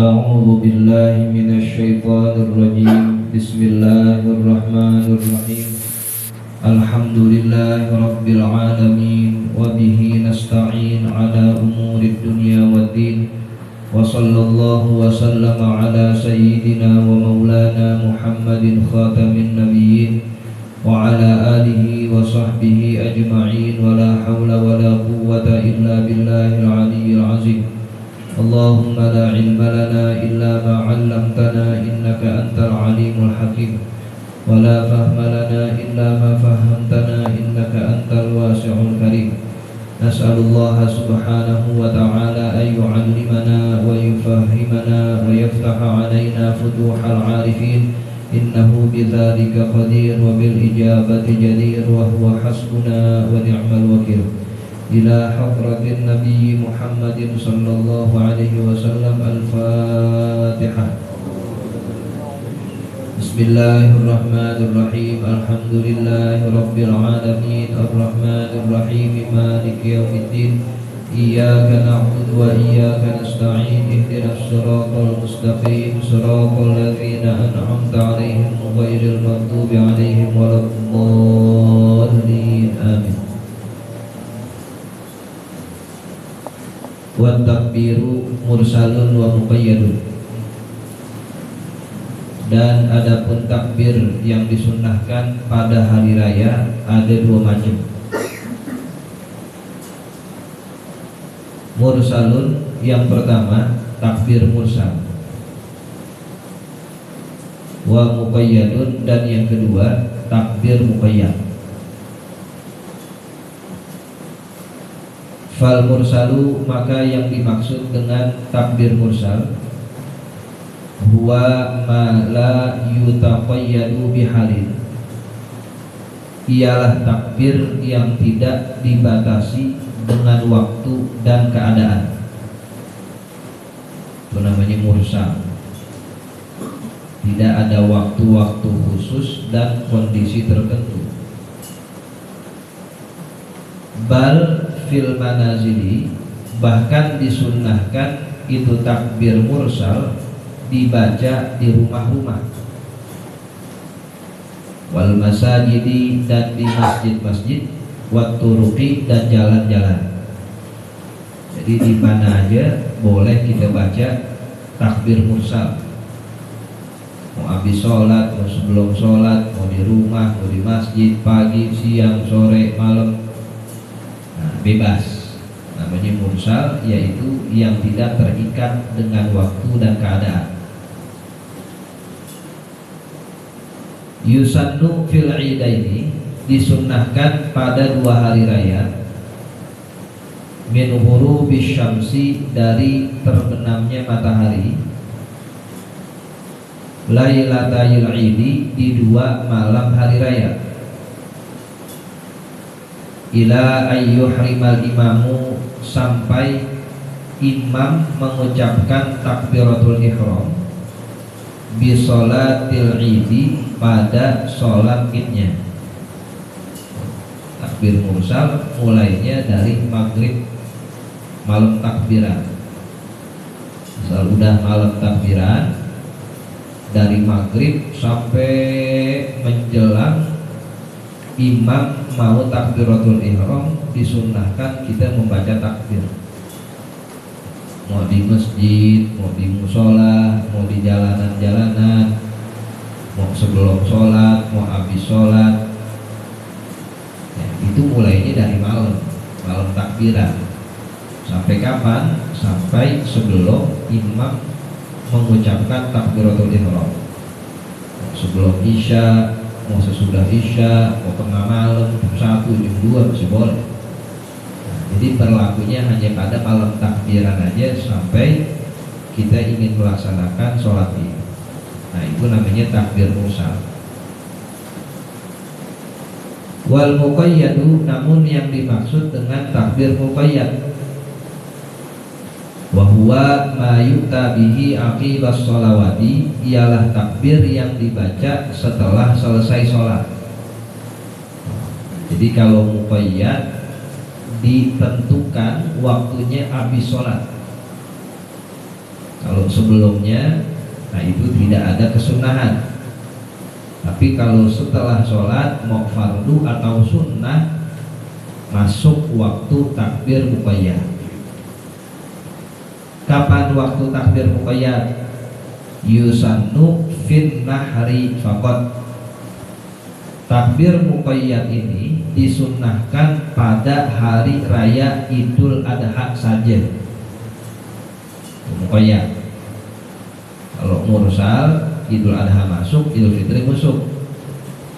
أعوذ بالله من الشيطان الرجيم بسم الله الرحمن الرحيم الحمد لله رب العالمين وبه نستعين على أمور الدنيا والدين وصلى الله وسلم على سيدنا ومولانا محمد خاتم النبيين وعلى آله وصحبه أجمعين ولا حول ولا قوة إلا بالله العلي العظيم اللهم لا علم لنا إلا ما علمتنا إنك أنت العليم الحكيم ولا فهم لنا إلا ما فهمتنا إنك أنت الواسع الكريم نسأل الله سبحانه وتعالى أن يعلمنا ويفهمنا ويفتح علينا فتوح العارفين إنه بذلك قدير وبالإجابة جدير وهو حسبنا ونعم الوكيل إلى حضرة النبي محمد صلى الله عليه وسلم الفاتحة بسم الله الرحمن الرحيم الحمد لله رب العالمين الرحمن الرحيم مالك يوم الدين إياك نعبد وإياك نستعين اهدنا الصراط المستقيم صراط الذين أنعمت عليهم غير المغضوب عليهم ولا الضالين آمين. Wa takbiru mursalun wa muqayyadun. Dan adapun takbir yang disunnahkan pada hari raya ada dua macam. Mursalun yang pertama takbir mursal. Wa muqayyadun dan yang kedua takbir muqayyad. Fal mursalu maka yang dimaksud dengan takbir mursal huwa ma la yutaqayyadu bihalin, ialah takbir yang tidak dibatasi dengan waktu dan keadaan. Itu namanya mursal. Tidak ada waktu-waktu khusus dan kondisi tertentu. Bal fil manazili, bahkan disunnahkan itu takbir mursal dibaca di rumah-rumah, wal masajidi dan di masjid-masjid, wat turuqi dan jalan-jalan. Jadi di mana aja boleh kita baca takbir mursal. Mau habis sholat, mau sebelum sholat, mau di rumah, mau di masjid, pagi, siang, sore, malam, bebas. Namanya mursal, yaitu yang tidak terikat dengan waktu dan keadaan. Yusannu fil idaini, disunnahkan pada dua hari raya, min ghurubis syamsi, dari terbenamnya matahari, lailatayil idi, di dua malam hari raya, ila ayyuhrimal imamu, sampai imam mengucapkan takbiratul ihram bi sholatil idi, pada sholat idnya. Takbir mursal mulainya dari maghrib, malam takbiran. Misal udah malam takbiran, dari maghrib sampai menjelang imam mau takbiratul ihram, disunnahkan kita membaca takbir. Mau di masjid, mau di musola, mau di jalanan-jalanan, mau sebelum sholat, mau habis sholat, ya, itu mulainya dari malam takbiran. Sampai kapan? Sampai sebelum imam mengucapkan takbiratul ihram. Sebelum isya, mau sesudah isya, mau tengah malam, jam 1, jam 2 masih boleh. Jadi berlakunya hanya pada malam takbiran aja sampai kita ingin melaksanakan sholat Id. Nah, itu namanya takbir mursal. Wal muqayyadu, namun yang dimaksud dengan takbir muqayyad, wa huwa ma yu'ta bihi aqibas sholawati, ialah takbir yang dibaca setelah selesai sholat. Jadi kalau muqayyad ditentukan waktunya habis sholat. Kalau sebelumnya, nah itu tidak ada kesunahan. Tapi kalau setelah sholat mau fardu atau sunnah, masuk waktu takbir muqayyad. Kapan waktu takbir muqayyad? Yusannu fin nahri faqat. Takbir muqayyad ini disunnahkan pada hari raya Idul Adha saja. Muqayyad. Kalau mursal, Idul Adha masuk, Idul Fitri masuk,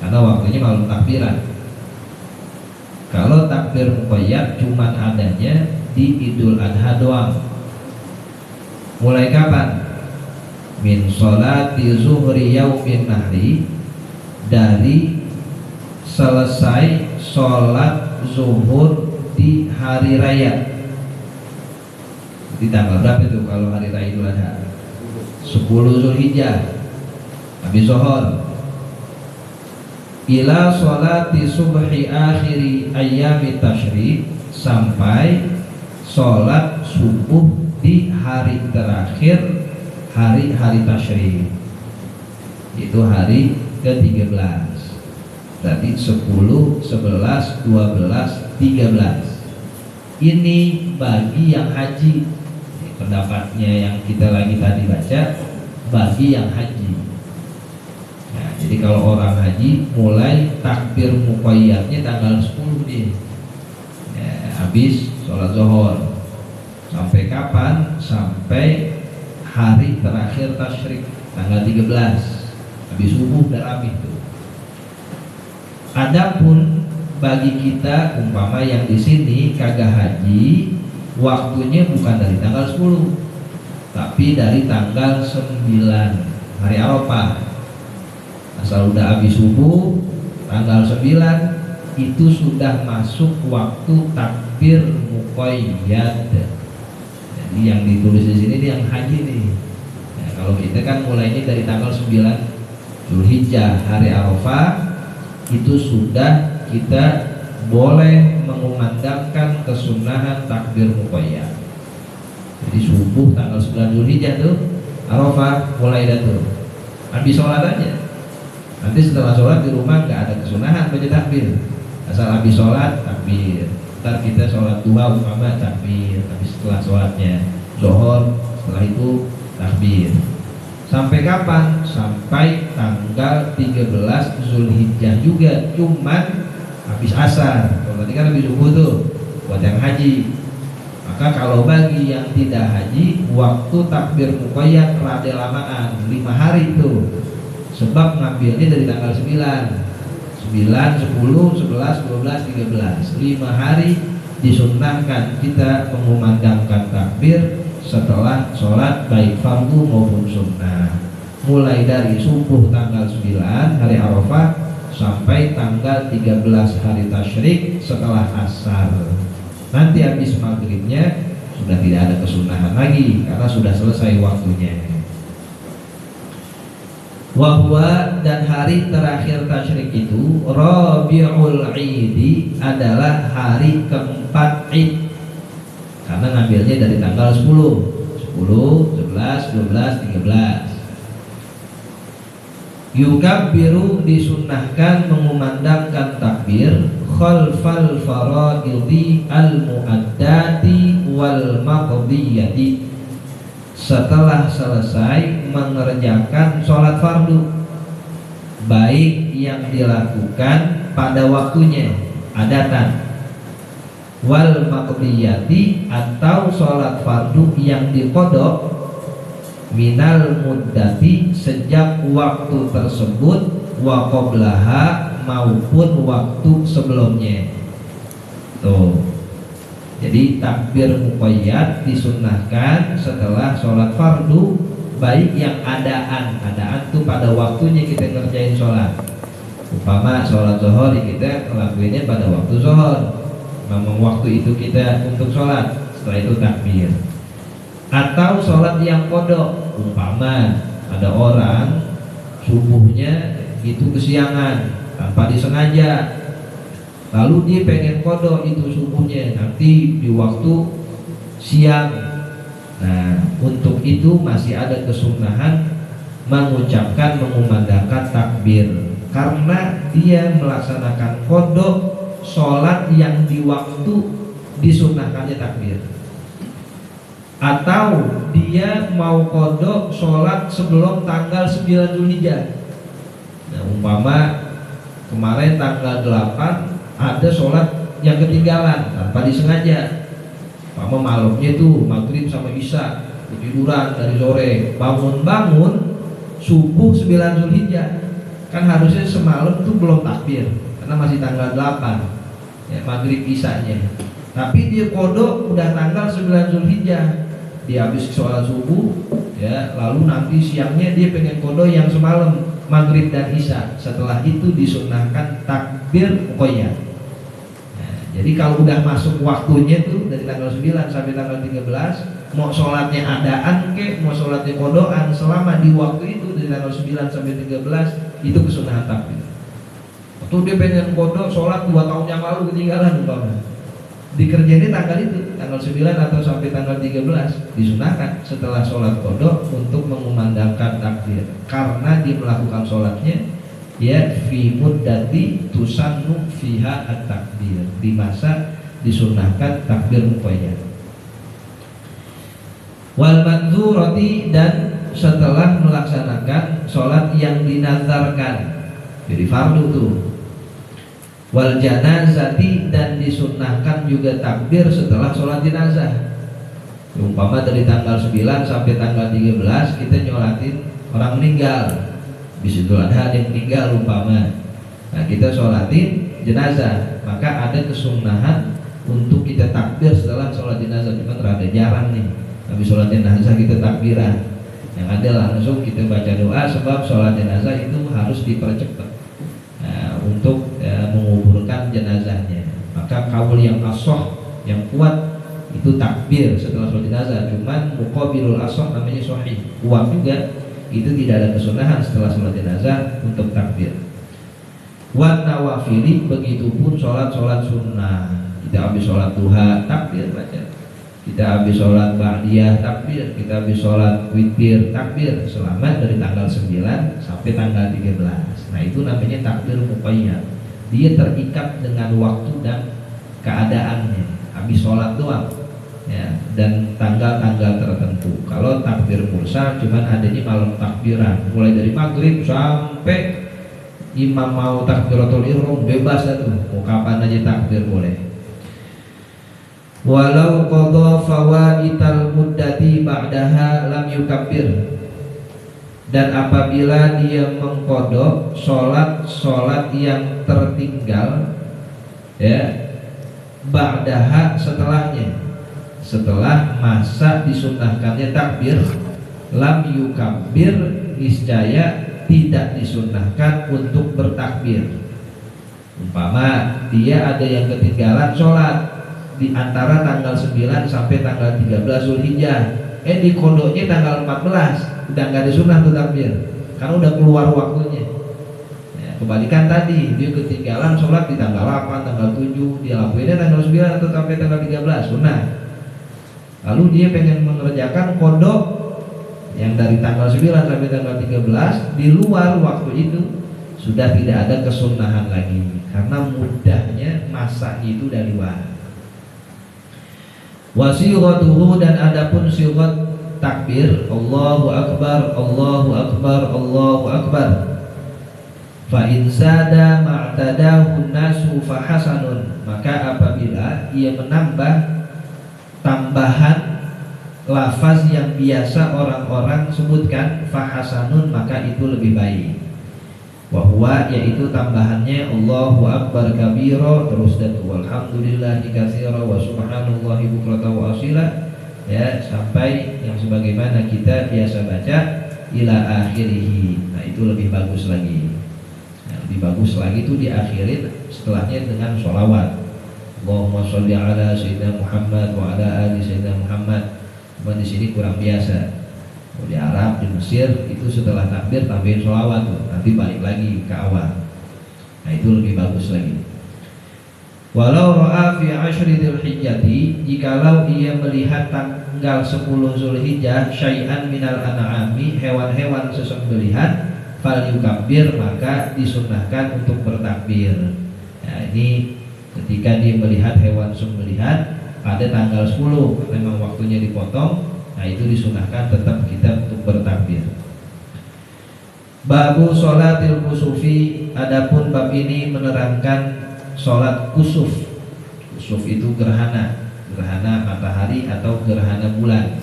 karena waktunya malam takbiran. Kalau takbir muqayyad cuma adanya di Idul Adha doang. Mulai kapan? Min sholati zuhri yaumin nahri, dari selesai sholat zuhur di hari raya. Di tanggal berapa itu kalau hari raya Idul Adha? 10 Zulhijjah, habis zuhur. Ila sholati subhi akhiri ayyami tasyrik, sampai sholat subuh di hari terakhir hari-hari tasyrik, itu hari ke-13. Berarti 10, 11, 12, 13. Ini bagi yang haji. Pendapatnya yang kita lagi tadi baca, bagi yang haji. Nah, jadi kalau orang haji mulai takbir muqayyadnya tanggal 10 nih, ya, habis sholat zuhur. Sampai kapan? Sampai hari terakhir tasyrik tanggal 13, habis subuh dan habis itu. Adapun bagi kita umpama yang di sini kagak haji, waktunya bukan dari tanggal 10, tapi dari tanggal 9 hari Arafah. Asal udah habis subuh tanggal 9 itu sudah masuk waktu takbir muqayyad. Jadi yang ditulis di sini yang haji nih. Nah, kalau kita kan mulainya dari tanggal 9 Zulhijjah hari Arafah, itu sudah kita boleh mengumandangkan kesunahan takbir muqayyad. Jadi subuh tanggal 9 Zulhijjah tuh Arafah mulai dah tuh. Habis sholat aja. Nanti setelah sholat di rumah nggak ada kesunahan baca takbir. Asal habis sholat takbir. Ntar kita sholat duha umpama takbir. Habis setelah sholatnya zuhur, setelah itu takbir. Sampai kapan? Sampai tanggal 13 Zulhijjah juga, cuman habis asar. Kalau tadi kan habis subuh tuh buat yang haji. Maka kalau bagi yang tidak haji, waktu takbir muqayyad rada lamaan, 5 hari itu. Sebab ngambilnya dari tanggal 9, 10, 11, 12, 13. 5 hari disunnahkan kita mengumandangkan takbir setelah sholat baik fardu maupun sunnah. Mulai dari subuh tanggal 9 hari Arafah sampai tanggal 13 hari tasyrik setelah asar. Nanti habis maghribnya sudah tidak ada kesunahan lagi karena sudah selesai waktunya. Wahwa, dan hari terakhir tasyrik itu Rabiul Idi, adalah hari keempat Id, karena ngambilnya dari tanggal 10, 11, 12, 13. Yukabbiru, disunnahkan mengumandangkan takbir khalfal faraidhi al-mu'addati wal maqdiyati, setelah selesai mengerjakan sholat fardu, baik yang dilakukan pada waktunya adatan, wal maqdiyati, atau sholat fardu yang diqodok, minal muddati, sejak waktu tersebut, wa qablaha, maupun waktu sebelumnya. Tuh. Jadi takbir muqayyad disunnahkan setelah sholat fardu, baik yang adaan tuh pada waktunya kita ngerjain sholat. Umpama sholat zuhur kita ngelakuinnya pada waktu zuhur, memang waktu itu kita untuk sholat, setelah itu takbir. Atau sholat yang kodok, umpama ada orang subuhnya itu kesiangan tanpa disengaja, lalu dia pengen kodok itu subuhnya nanti di waktu siang. Nah, untuk itu masih ada kesunahan mengucapkan mengumandangkan takbir karena dia melaksanakan kodok sholat yang di waktu disunahkannya takbir, atau dia mau kodok sholat sebelum tanggal 9 Zulhijjah. Nah, umpama kemarin tanggal 8 ada sholat yang ketinggalan tanpa disengaja, umpama malamnya tuh maghrib sama isya ketiduran dari sore, bangun-bangun subuh 9 Zulhijjah, kan harusnya semalam tuh belum takbir karena masih tanggal 8 ya, maghrib isyanya, tapi dia kodok udah tanggal 9 Zulhijjah, dia habis sholat subuh ya, lalu nanti siangnya dia pengen kodok yang semalam maghrib dan isya, setelah itu disunahkan takbir muqayyad. Nah, jadi kalau udah masuk waktunya tuh dari tanggal 9 sampai tanggal 13, mau sholatnya adaan ke mau sholatnya kodokan, selama di waktu itu dari tanggal 9 sampai 13 itu kesunahan takbir. Atau dia pengen kodok sholat 2 tahun yang lalu ketinggalan umpamanya, dikerjain tanggal itu, tanggal 9 atau sampai tanggal 13 disunahkan setelah sholat kodok untuk mengumandangkan takbir karena dia melakukan sholatnya ya fi muddati tusannu fiha at-takbir, di masa disunahkan takbir muqayyad. Wal manzurati, dan setelah melaksanakan sholat yang dinazarkan jadi fardu tuh. Wal janazati, dan disunahkan juga takbir setelah sholat jenazah. Umpama dari tanggal 9 sampai tanggal 13 kita nyolatin orang meninggal, bis Idul Adha ada yang meninggal umpama, nah kita sholatin jenazah, maka ada kesunahan untuk kita takbir setelah sholat jenazah. Cuma rada jarang nih habis sholat jenazah kita takbiran, yang ada langsung kita baca doa, sebab sholat jenazah itu harus dipercepat untuk menguburkan jenazahnya. Maka kaul yang ashah yang kuat itu takbir setelah sholat jenazah, cuman muqabilul ashah namanya sahih, kuat juga, itu tidak ada kesunahan setelah sholat jenazah untuk takbir. Wan nawafili, begitupun sholat-sholat sunnah, kita habis sholat duha takbir baca, kita habis sholat ba'diyah takbir, kita habis sholat witir takbir, selama dari tanggal 9 sampai tanggal 13. Nah itu namanya takbir muqayyad, dia terikat dengan waktu dan keadaannya, habis sholat doang ya, dan tanggal-tanggal tertentu. Kalau takbir mursal cuman adanya malam takbiran, mulai dari maghrib sampai imam mau takbiratul ihram bebas tuh, mau kapan aja takbir boleh. Walau qadha fawaital muddati ba'daha lam yukabbir, dan apabila dia mengkodok sholat yang tertinggal ya ba'daha, setelahnya, setelah masa disunahkannya takbir, lam yukabbir, niscaya tidak disunahkan untuk bertakbir. Umpama dia ada yang ketinggalan sholat di antara tanggal 9 sampai tanggal 13 Zulhijjah, di kodoknya tanggal 14, udah nggak ada sunnah tuh takbir karena udah keluar waktunya ya, kebalikan tadi dia ketinggalan sholat di tanggal 8, tanggal 7, dia lakuinnya tanggal 9 atau sampai tanggal 13 sunnah, lalu dia pengen mengerjakan kodok yang dari tanggal 9 sampai tanggal 13 di luar waktu itu, sudah tidak ada kesunahan lagi karena mudahnya masanya itu udah luar. Wasighatuhu, dan adapun sighat takbir, Allahu akbar, Allahu akbar, Allahu akbar. Fa in sada ma'tadahu nasu fa hasanun, maka apabila ia menambah tambahan lafaz yang biasa orang-orang sebutkan, fa hasanun, maka itu lebih baik. Wahwa, yaitu tambahannya Allahu akbar kabira, terus dan walhamdulillahi katsira wa subhanallahi bukratan wa asila ya, sampai yang sebagaimana kita biasa baca ila akhirih. Nah itu lebih bagus lagi. Nah, lebih bagus lagi itu diakhirin setelahnya dengan sholawat, Allahumma sholli ala sayyidina Muhammad wa ala ali sayyidina Muhammad. Cuma di sini kurang biasa. Di Arab, di Mesir itu setelah takbir tambahin sholawat tuh, nanti balik lagi ke awal. Nah itu lebih bagus lagi. Walau ra'a fi asyri dzulhijjati, jikalau ia melihat tanggal 10 Zulhijjah syai'an minal an'ami, hewan-hewan sesembelihan, fal yukabbir, maka disunnahkan untuk bertakbir. Nah, ini ketika dia melihat hewan sembelihan pada tanggal 10, memang waktunya dipotong, nah itu disunnahkan tetap kita untuk bertakbir. Babu sholatil kusufi, adapun bab ini menerangkan sholat kusuf. Kusuf itu gerhana matahari atau gerhana bulan.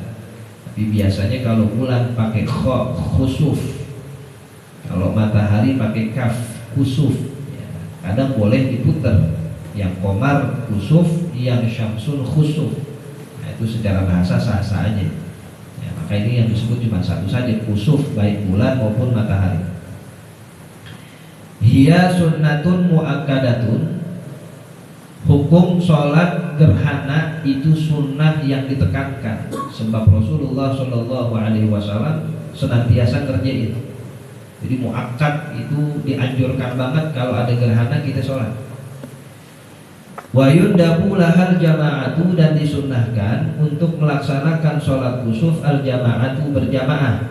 Tapi biasanya kalau bulan pakai kho, khusuf. Kalau matahari pakai kaf, kusuf. Ya, kadang boleh diputar. Yang komar kusuf, yang syamsun khusuf. Nah, itu secara bahasa sah-sah aja. Ya, maka ini yang disebut cuma satu saja, kusuf, baik bulan maupun matahari. Hiya sunnatun muakkadatun, hukum sholat gerhana itu sunnah yang ditekankan, sebab Rasulullah Shallallahu Alaihi Wasallam senantiasa kerjain. Jadi muakkad itu dianjurkan banget kalau ada gerhana kita sholat. Wa yundabu lahal jama'atu, dan disunnahkan untuk melaksanakan sholat kusuf al jama'atu berjamaah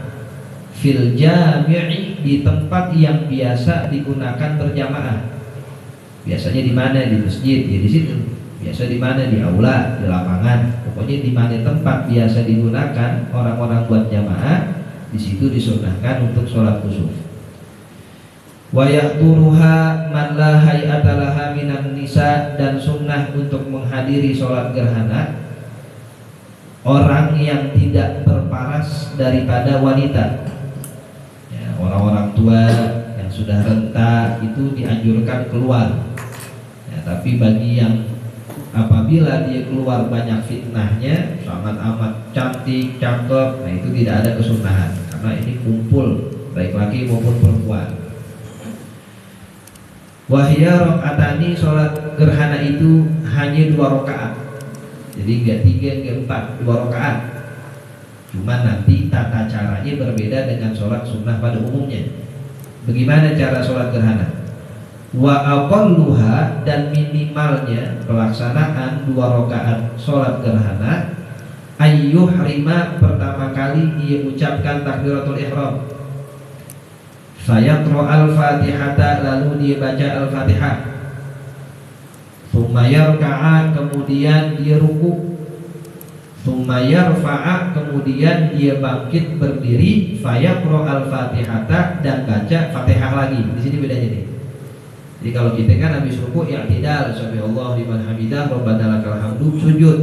fil jami'i, di tempat yang biasa digunakan berjamaah. Biasanya di mana? Di masjid, ya di situ. Biasa di mana? Di aula, di lapangan. Pokoknya di mana tempat biasa digunakan orang-orang buat jamaah, di situ disunnahkan untuk sholat kusuf. Wa yahduruha man la hay'ata laha minan nisa, dan sunnah untuk menghadiri sholat gerhana orang yang tidak berparas daripada wanita. Ya, orang-orang tua yang sudah renta itu dianjurkan keluar. Ya, tapi bagi yang apabila dia keluar banyak fitnahnya, sangat amat cantik, cakep, nah itu tidak ada kesunahan, karena ini kumpul baik laki maupun perempuan. Wahya rakaatani, sholat gerhana itu hanya 2 rakaat. Jadi enggak 3, enggak 4, 2 rakaat. Cuma nanti tata caranya berbeda dengan sholat sunnah pada umumnya. Bagaimana cara sholat gerhana? Wa aqalluha, dan minimalnya pelaksanaan 2 rakaat sholat gerhana, ayyuhrima, pertama kali dia ucapkan takbiratul ihram, fayaqra al-fatihata, lalu dia baca al-fatihah, thumma yarka'a, kemudian dia ruku, thumma yarfa'a, kemudian dia bangkit berdiri, fayaqra al-fatihata, dan baca fatihah lagi. Di sini bedanya nih. Jadi kalau kita kan habis ruku i'tidal, sami Allah liman hamidah, rabbana lakal hamdu, sujud.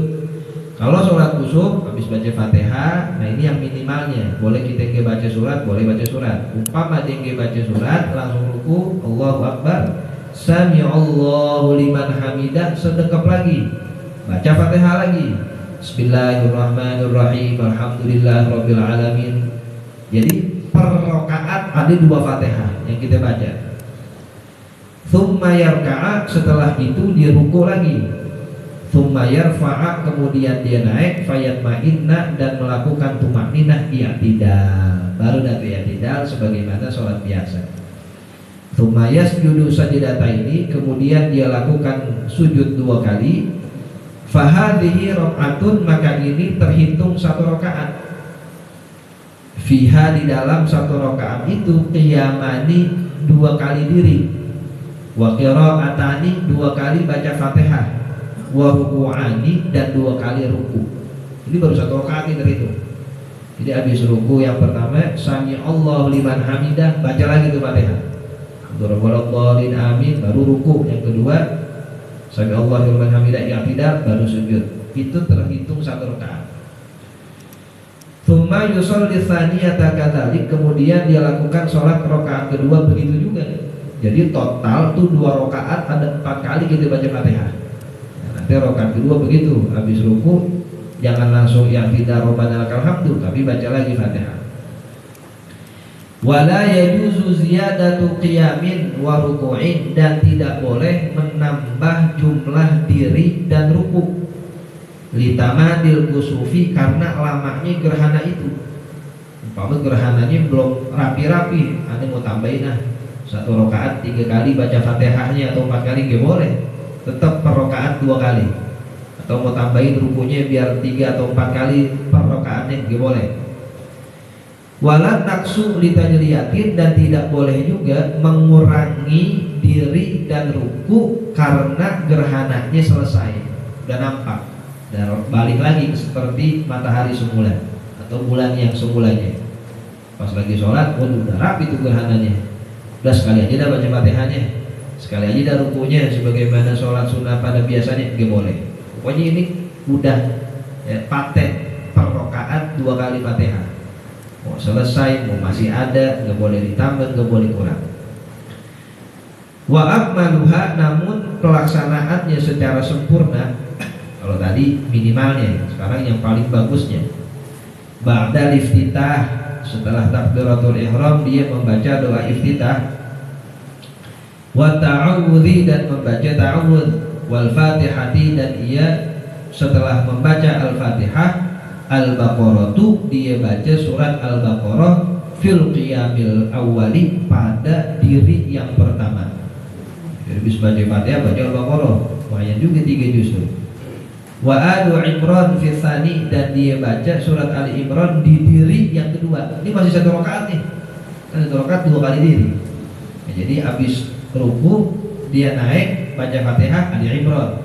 Kalau sholat kusuf habis baca fatihah, nah ini yang minimalnya. Boleh kita nggak baca surat, boleh baca surat. Umpama dia nggak baca surat, langsung ruku, Allahu Akbar, sami Allahu liman hamidah, sedekap lagi, baca fatihah lagi, Bismillahirrahmanirrahim, alhamdulillah rabbil alamin. Jadi per rakaat ada 2 fatihah yang kita baca. Thumma yarka'a, setelah itu dia ruku lagi. Thumma yarfa'a, kemudian dia naik, fayatma'inna, dan melakukan tumakninah i'tidal. Baru dari i'tidal sebagaimana sholat biasa. Thumma yasjudu sajidataini, kemudian dia lakukan sujud 2 kali. Fahadhihi rak'atun, maka ini terhitung 1 rakaat. Fiha, di dalam 1 rakaat itu, qiyamani, 2 kali diri, wa qira'atani, 2 kali baca fatihah, wa ruku'ani, dan 2 kali ruku. Ini baru 1 rakaat dari itu. Jadi habis ruku yang pertama, sami Allah liman hamidah, baca lagi tuh fatihah, Alhamdulillah amin, baru ruku. Yang kedua, sami Allah liman hamidah i'tidal, baru sujud. Itu terhitung 1 rakaat. Tsumma yusolli tsaniyata kadzalik, kemudian dia lakukan sholat rakaat kedua begitu juga. Jadi total tuh 2 rakaat ada 4 kali kita baca fatihah. Nanti rakaat kedua begitu, habis ruku jangan langsung yang tidak robbana lakal hamdu, tapi baca lagi fatihah. Wala yajuzu ziyadatu qiyamin wa ruku'in, dan tidak boleh menambah jumlah diri dan ruku. Litamadil kusufi, karena lamanya gerhana itu. Umpama gerhananya belum rapi-rapi, ada mau tambahin 1 rakaat 3 kali baca fatihahnya atau 4 kali, nggak boleh. tetap per rakaat 2 kali, atau mau tambahin rukunya biar 3 atau 4 kali per rakaatnya nggak boleh. Wala taksu litajliyatin, dan tidak boleh juga mengurangi diri dan ruku karena gerhananya selesai, udah nampak, dan balik lagi seperti matahari semula atau bulan yang semulanya. Pas lagi sholat, udah rapi tuh gerhananya, udah sekali aja dah baca fatihahnya, sekali aja dah rukunya sebagaimana sholat sunnah pada biasanya, nggak boleh. Pokoknya ini udah paten per rakaat 2 kali fatihah. Mau selesai, mau masih ada, nggak boleh ditambah, nggak boleh kurang. Wa akmaluha, namun pelaksanaannya secara sempurna, kalau tadi minimalnya, sekarang yang paling bagusnya ba'da iftitah, setelah takbiratul ihram dia membaca doa iftitah, wa ta'awudhi, dan membaca ta'awudh, wal fatihati, dan ia setelah membaca al-fatihah, Al-Baqarah tu dia baca surat Al-Baqarah fil qiyamil awwali, pada diri yang pertama. Jadi bisa baca Fatihah, baca Al-Baqarah, lumayan juga 3 juz tuh. Wa Alu Imran fil tsani, dan dia baca surat Ali Imran di diri yang kedua. Ini masih 1 rakaat nih, kan 1 rakaat 2 kali diri. Nah, jadi habis ruku dia naik baca Fatihah Ali Imran.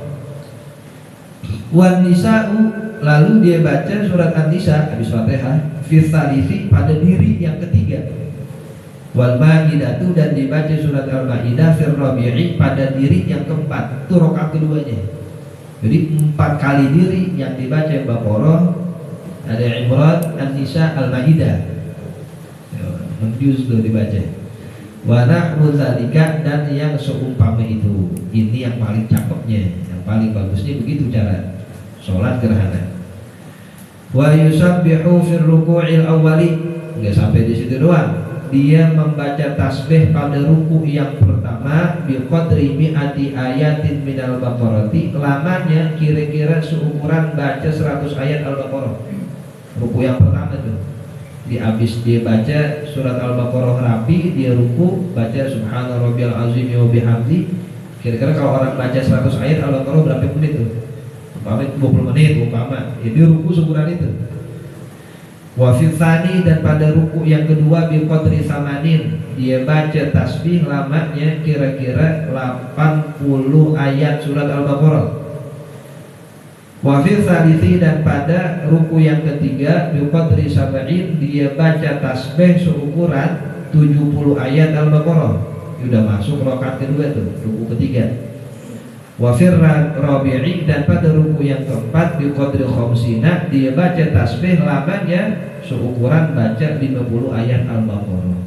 Wan Nisa'u, lalu dia baca surat An-Nisa habis Fatihah fi tsalisi, pada diri yang ketiga. Wal Ma'idatu, dan dibaca surat Al-Maidah fil rabi'i, pada diri yang keempat. Itu rakaat keduanya. Jadi 4 kali diri yang dibaca Baqarah, ada Imran, An-Nisa, Al-Maidah. 6 juz itu dibaca. Wa nahwu dzalika, dan yang seumpama itu. Ini yang paling cakepnya, yang paling bagusnya begitu cara sholat gerhana. Wa yusabbihu fir ruku'il awwali, enggak sampai di situ doang. Dia membaca tasbih pada ruku yang pertama bi qadri mi'ati ayatin minal baqarati, lamanya kira-kira seukuran baca 100 ayat Al-Baqarah. Ruku yang pertama tuh. Di habis dia baca surat Al-Baqarah rapi, dia ruku baca subhana rabbiyal azim wa bihamdi. Kira-kira kalau orang baca 100 ayat Al-Baqarah berapa menit tuh? Umpama 20 menit umpama, jadi ruku seukuran itu. Wa fil tsani, dan pada ruku yang kedua bi qadri samanin, dia baca tasbih lamanya kira-kira 80 ayat surat Al-Baqarah. Wa fil tsalisi, dan pada ruku yang ketiga bi qadri sab'in, dia baca tasbih seukuran 70 ayat Al-Baqarah. Sudah masuk rakaat kedua tuh, ruku ketiga. Wa fir rabi'i, dan pada ruku yang keempat bi qadri khamsina, dia baca tasbih lamanya seukuran baca 50 ayat Al-Baqarah.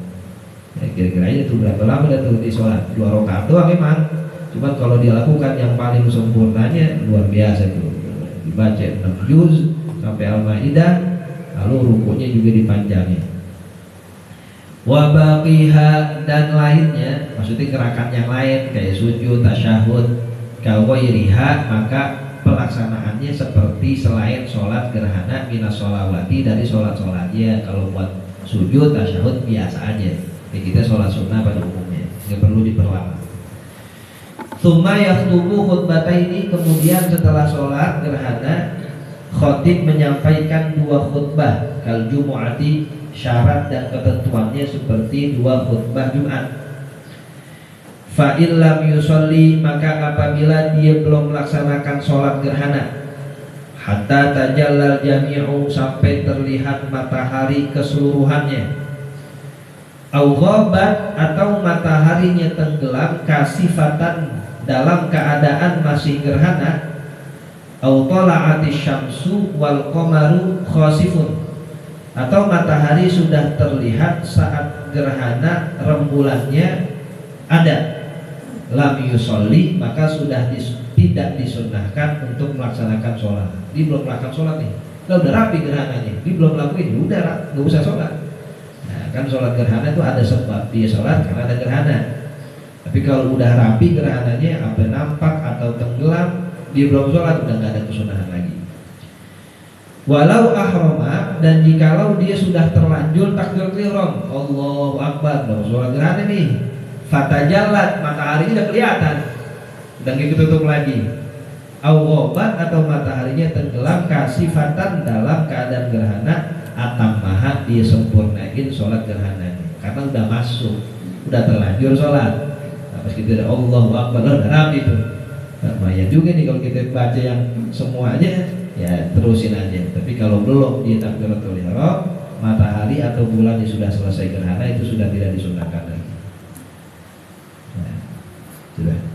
Ya, kira-kira itu berapa lama dah tuh di sholat? 2 rakaat doang memang. Cuma kalau dia lakukan yang paling sempurnanya luar biasa tuh. Dibaca 6 juz sampai Al-Maidah, lalu rukunya juga dipanjangin. Wa baqiha, dan lainnya, maksudnya gerakan yang lain kayak sujud, tasyahud, kawairiha, maka pelaksanaannya seperti selain sholat gerhana minas sholawati, dari sholat-sholatnya. Kalau buat sujud, tasyahud biasa aja, kita sholat sunnah pada umumnya, nggak perlu diperlama. Tsumma yakhutubu khutbataini, kemudian setelah sholat gerhana khatib menyampaikan 2 khutbah kal jumu'ati, syarat dan ketentuannya seperti 2 khutbah Jumat. Fa illam yusolli, maka apabila dia belum melaksanakan sholat gerhana, hatta tajallal jami'u, sampai terlihat matahari keseluruhannya, au ghabat, atau mataharinya tenggelam, kasifatan, dalam keadaan masih gerhana, au tala'atis syamsu wal qamaru khasifun, atau matahari sudah terlihat saat gerhana rembulannya ada, lam yusolli, maka sudah tidak disunnahkan untuk melaksanakan sholat. Dia belum melakukan sholat nih, udah rapi gerhananya, dia belum lakuin, udah nggak usah sholat. Nah, kan sholat gerhana itu ada sebab dia sholat karena ada gerhana. Tapi kalau udah rapi gerhananya, apa nampak atau tenggelam, dia belum sholat, udah nggak ada kesunahan lagi. Walau ahroma, dan jikalau dia sudah terlanjur takbiratul ihram, Allahu Akbar, udah sholat gerhana nih, fatajallat, matahari udah kelihatan, dan ditutup lagi. Awobat atau mataharinya tenggelam kasifatan dalam keadaan gerhana, atammaha disempurnain sholat gerhananya karena udah masuk, udah terlanjur sholat. Nah, pas kita ada Allahu Akbar dalam itu lumayan juga nih kalau kita baca yang semuanya, ya terusin aja. Tapi kalau belum di takbiratul ihram, matahari atau bulannya sudah selesai gerhana, itu sudah tidak disunahkan lagi. Nah, sudah.